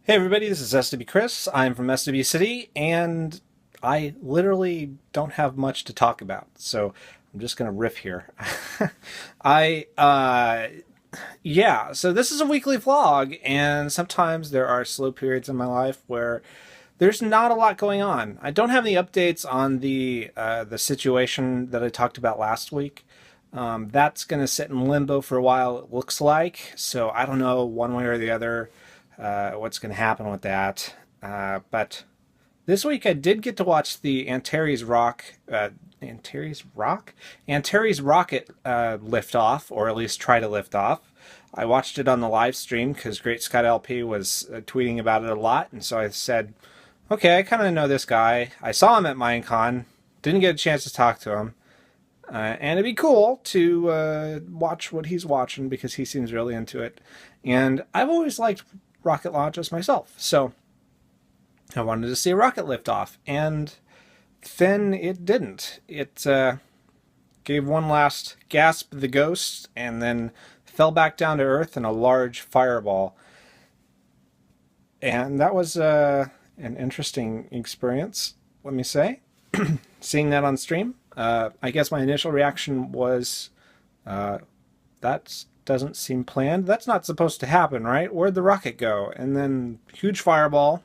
Hey everybody, this is SWChris. I'm from SW City, and I literally don't have much to talk about, so I'm just gonna riff here. I yeah, so this is a weekly vlog, and sometimes there are slow periods in my life where there's not a lot going on. I don't have any updates on the situation that I talked about last week. That's gonna sit in limbo for a while, it looks like. So I don't know one way or the other what's going to happen with that. But this week I did get to watch the Antares rocket lift off, or at least try to lift off. I watched it on the live stream because Great Scott LP was tweeting about it a lot, and so I said, okay, I kind of know this guy. I saw him at Minecon, didn't get a chance to talk to him. And it'd be cool to watch what he's watching because he seems really into it. And I've always liked rocket launches myself, so I wanted to see a rocket lift off, and then it didn't. It gave one last gasp of the ghost and then fell back down to earth in a large fireball. And that was an interesting experience, let me say, seeing that on stream. I guess my initial reaction was, that doesn't seem planned. That's not supposed to happen, right? Where'd the rocket go? And then huge fireball,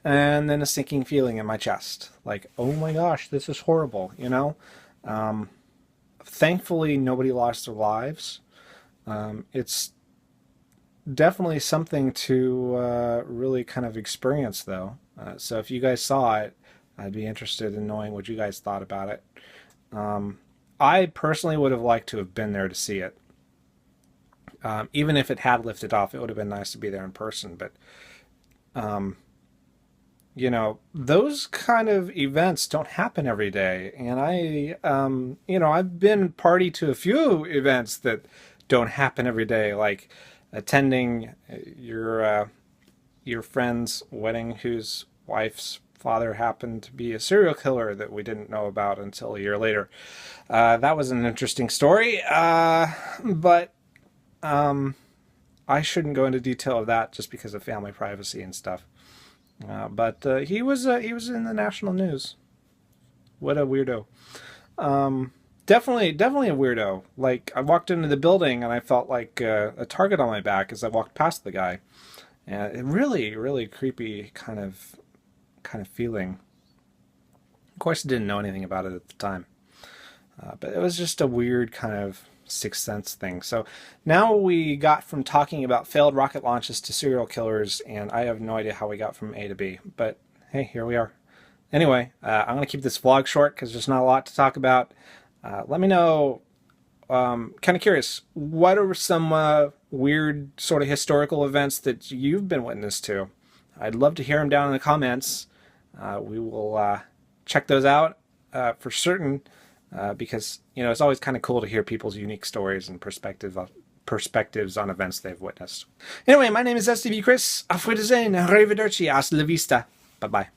and then a sinking feeling in my chest. Like, oh my gosh, this is horrible, you know? Thankfully, nobody lost their lives. It's definitely something to really kind of experience, though. So if you guys saw it, I'd be interested in knowing what you guys thought about it. I personally would have liked to have been there to see it. Even if it had lifted off, it would have been nice to be there in person. But, you know, those kind of events don't happen every day. And I've been party to a few events that don't happen every day, like attending your friend's wedding whose wife's father happened to be a serial killer that we didn't know about until a year later. That was an interesting story, but I shouldn't go into detail of that just because of family privacy and stuff. But he was in the national news. What a weirdo. Definitely a weirdo. Like, I walked into the building and I felt like a target on my back as I walked past the guy. And really creepy kind of feeling. Of course, I didn't know anything about it at the time. But it was just a weird kind of sixth sense thing. So now we got from talking about failed rocket launches to serial killers, and I have no idea how we got from A to B. But hey, here we are. Anyway, I'm going to keep this vlog short because there's not a lot to talk about. Let me know, kind of curious, what are some weird sort of historical events that you've been witness to? I'd love to hear them down in the comments. We will check those out for certain. Because, you know, it's always kind of cool to hear people's unique stories and perspectives on events they've witnessed. Anyway, my name is SWChris. Auf Wiedersehen. Arrivederci. Hasta la vista. Bye-bye.